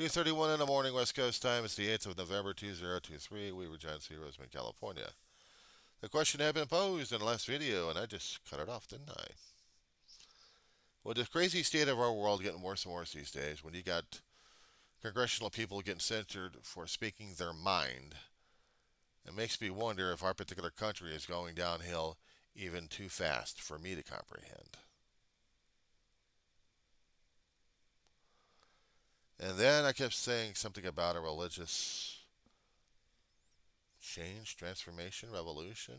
2:31 in the morning, West Coast time. It's the 8th of November, 2023. We were John C. Roseman, California. The question had been posed in the last video, and I just cut it off, didn't I? With the crazy state of our world getting worse and worse these days, when you got congressional people getting censored for speaking their mind, it makes me wonder if our particular country is going downhill even too fast for me to comprehend. And then I kept saying something about a religious change, transformation, revolution,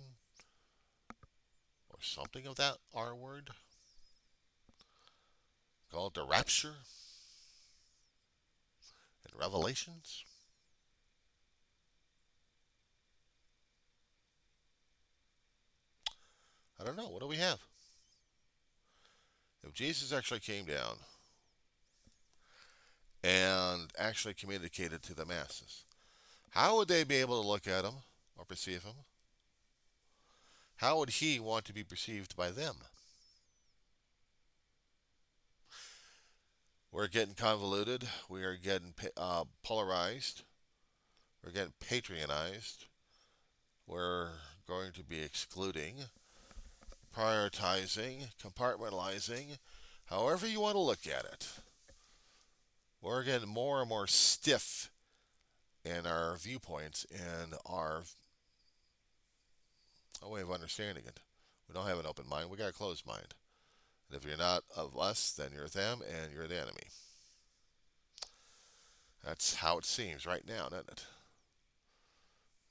or something of that R word, called the rapture and revelations. I don't know. What do we have? If Jesus actually came down and actually communicated to the masses, how would they be able to look at him or perceive him? How would he want to be perceived by them? We're getting convoluted. We are getting polarized. We're getting patronized. We're going to be excluding, prioritizing, compartmentalizing, however you want to look at it. We're getting more and more stiff in our viewpoints and our way of understanding it. We don't have an open mind. We got a closed mind. And if you're not of us, then you're them and you're the enemy. That's how it seems right now, doesn't it?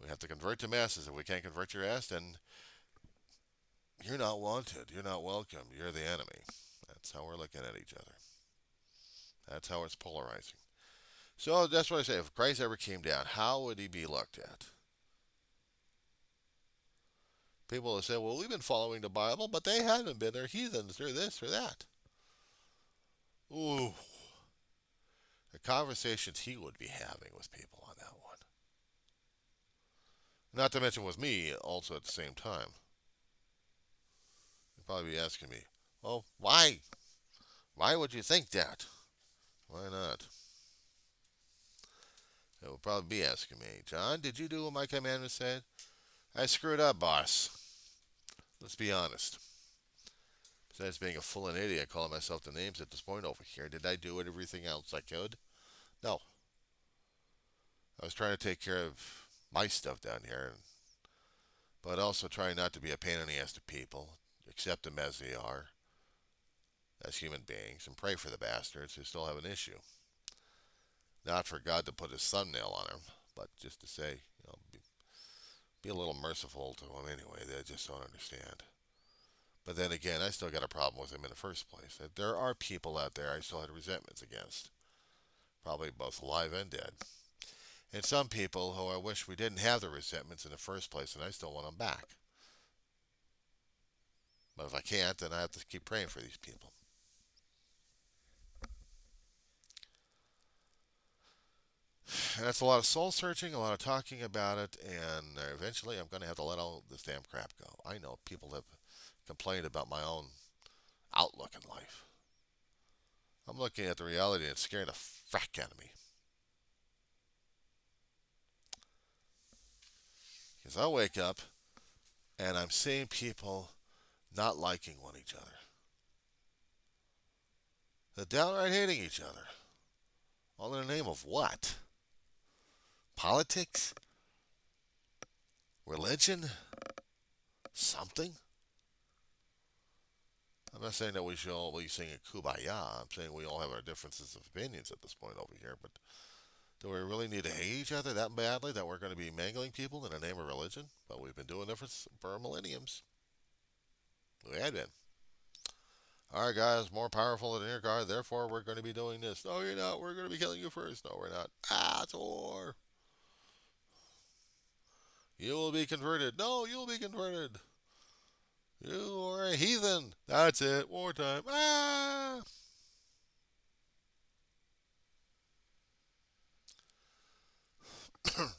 We have to convert the masses. If we can't convert your ass, then you're not wanted. You're not welcome. You're the enemy. That's how we're looking at each other. That's how it's polarizing. So that's what I say. If Christ ever came down, how would he be looked at? People will say, well, we've been following the Bible, but they haven't been. They're heathens. They're this or that. Ooh. The conversations he would be having with people on that one. Not to mention with me also at the same time. He'd probably be asking me, well, why? Why would you think that? Why not? They would probably be asking me, John, did you do what my commandment said? I screwed up, boss. Let's be honest. Besides being a full and idiot, calling myself the names at this point over here, did I do everything else I could? No. I was trying to take care of my stuff down here, but also trying not to be a pain in the ass to people, accept them as they are, as human beings, and pray for the bastards who still have an issue. Not for God to put his thumbnail on them, but just to say, be a little merciful to them anyway. They just don't understand. But then again, I still got a problem with him in the first place. There are people out there I still had resentments against, probably both alive and dead. And some people who I wish we didn't have the resentments in the first place, and I still want them back. But if I can't, then I have to keep praying for these people. And that's a lot of soul searching, a lot of talking about it, and eventually I'm going to have to let all this damn crap go. I know people have complained about my own outlook in life. I'm looking at the reality and it's scaring the frack out of me. Because I wake up and I'm seeing people not liking one each other. They're downright hating each other. All in the name of what? Politics? Religion? Something? I'm not saying that we should all be singing kumbaya. I'm saying we all have our differences of opinions at this point over here. But do we really need to hate each other that badly that we're going to be mangling people in the name of religion? But we've been doing it for millenniums. We had been. Our God is more powerful than your God, therefore we're going to be doing this. No, you're not. We're going to be killing you first. No, we're not. Ah, it's war. You will be converted. No, you'll be converted. You are a heathen. That's it. Wartime. Ah!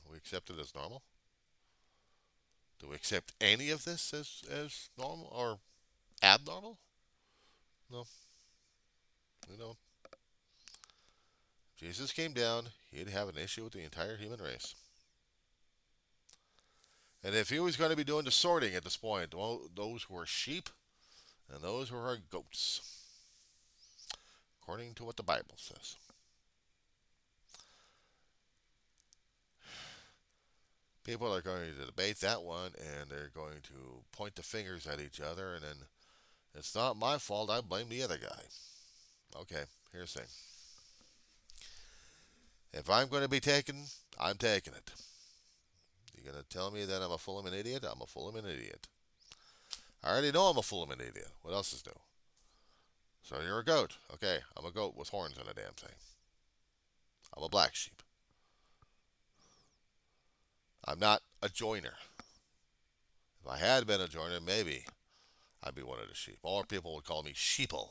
We accept it as normal. Do we accept any of this as normal or abnormal? No, we don't. Jesus came down, he'd have an issue with the entire human race. And if he was going to be doing the sorting at this point, well, those were sheep and those were goats, according to what the Bible says. People are going to debate that one, and they're going to point the fingers at each other, and then it's not my fault, I blame the other guy. Okay, here's the thing. If I'm going to be taken, I'm taking it. You're going to tell me that I'm a fool of an idiot? I'm a fool of an idiot. I already know I'm a fool of an idiot. What else is new? So you're a goat. Okay, I'm a goat with horns on a damn thing. I'm a black sheep. I'm not a joiner. If I had been a joiner, maybe I'd be one of the sheep. Or people would call me sheeple.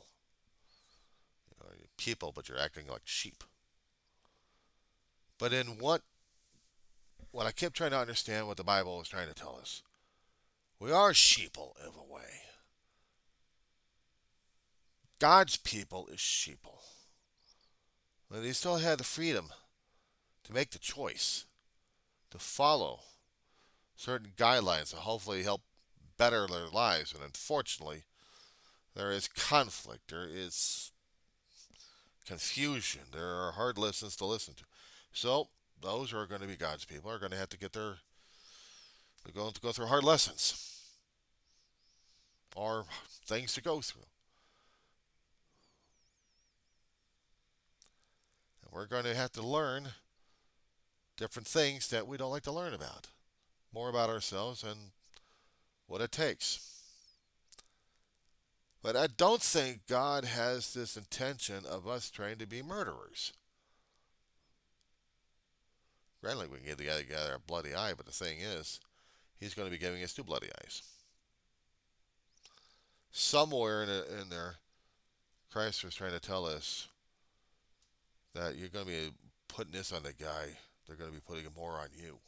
You're people, but you're acting like sheep. But in what I kept trying to understand what the Bible was trying to tell us, we are sheeple in a way. God's people is sheeple. But they still had the freedom to make the choice, to follow certain guidelines to hopefully help better their lives. And unfortunately, there is conflict, there is confusion, there are hard lessons to listen to. So those who are going to be God's people are going to have to they're going to go through hard lessons or things to go through. And we're going to have to learn different things that we don't like to learn about, more about ourselves and what it takes. But I don't think God has this intention of us trying to be murderers. Granted, we can get together a bloody eye, but the thing is, he's going to be giving us two bloody eyes. Somewhere in there, Christ was trying to tell us that you're going to be putting this on the guy, they're going to be putting more on you.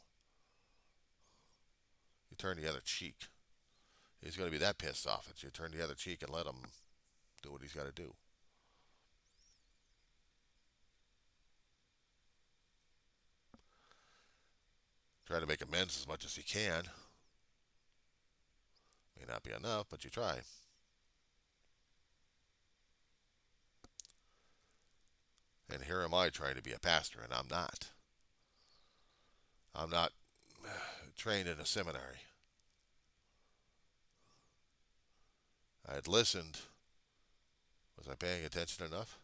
You turn the other cheek. He's going to be that pissed off at you. Turn the other cheek and let him do what he's got to do. Try to make amends as much as you can. May not be enough, but you try. And here am I trying to be a pastor, and I'm not. I'm not trained in a seminary. I had listened. Was I paying attention enough?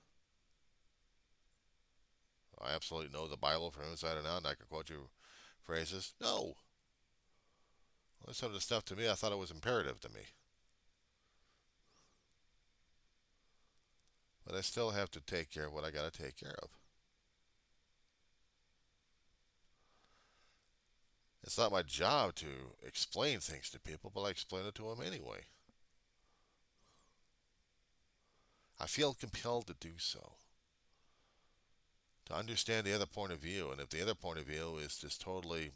I absolutely know the Bible from inside and out, and I can quote you phrases. No. Well, some of the stuff to me, I thought it was imperative to me. But I still have to take care of what I got to take care of. It's not my job to explain things to people, but I explain it to them anyway. I feel compelled to do so. To understand the other point of view. And if the other point of view is just totally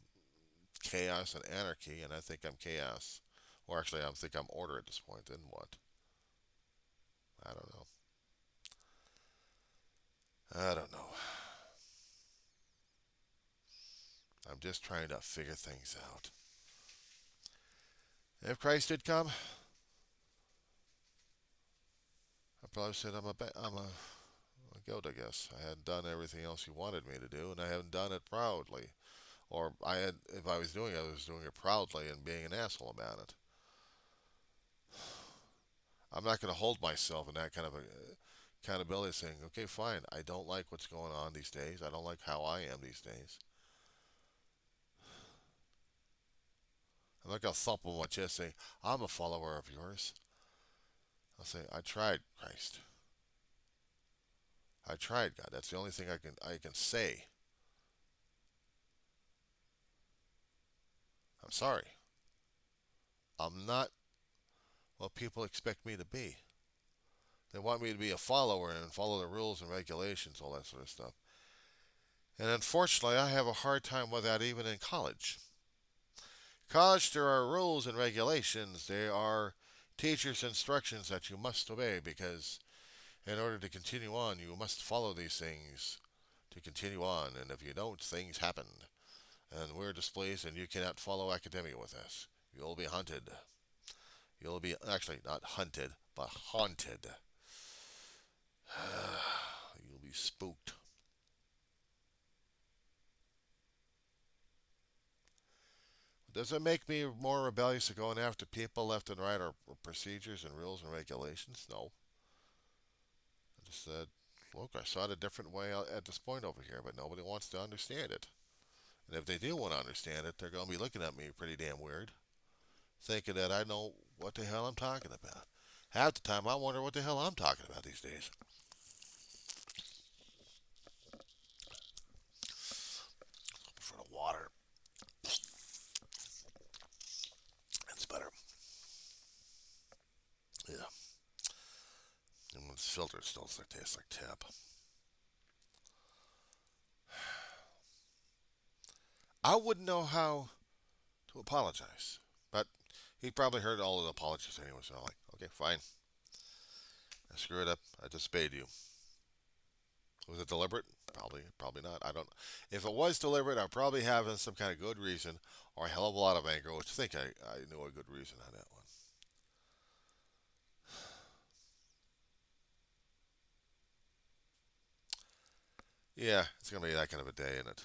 chaos and anarchy, and I think I'm chaos, or actually I think I'm order at this point, then what? I don't know. I don't know. I'm just trying to figure things out. If Christ did come, I probably said I'm a goat, I guess. I hadn't done everything else he wanted me to do, and I haven't done it proudly. Or if I was doing it, I was doing it proudly and being an asshole about it. I'm not going to hold myself in that kind of accountability saying, okay, fine, I don't like what's going on these days. I don't like how I am these days. I'm not going to thump on my chest saying, I'm a follower of yours. I'll say, I tried, Christ. I tried, God. That's the only thing I can say. I'm sorry. I'm not what people expect me to be. They want me to be a follower and follow the rules and regulations, all that sort of stuff. And unfortunately, I have a hard time with that even in college. College, there are rules and regulations. There are teachers' instructions that you must obey because in order to continue on, you must follow these things to continue on, and if you don't, things happen. And we're displeased, and you cannot follow academia with us. You'll be hunted. You'll be, actually, not hunted, but haunted. You'll be spooked. Does it make me more rebellious to going after people left and right or procedures and rules and regulations? No. I just said, look, I saw it a different way at this point over here, but nobody wants to understand it. And if they do want to understand it, they're going to be looking at me pretty damn weird, thinking that I know what the hell I'm talking about. Half the time, I wonder what the hell I'm talking about these days. For the water, it's better. Yeah. And when it's filtered, it still tastes like tap. I wouldn't know how to apologize. But he probably heard all of the apologies anyway, so I'm like, okay, fine. I screwed up. I disobeyed you. Was it deliberate? Probably not. I don't. If it was deliberate, I'm probably having some kind of good reason or a hell of a lot of anger, which I think I knew a good reason on that one. Yeah, it's gonna be that kind of a day, isn't it?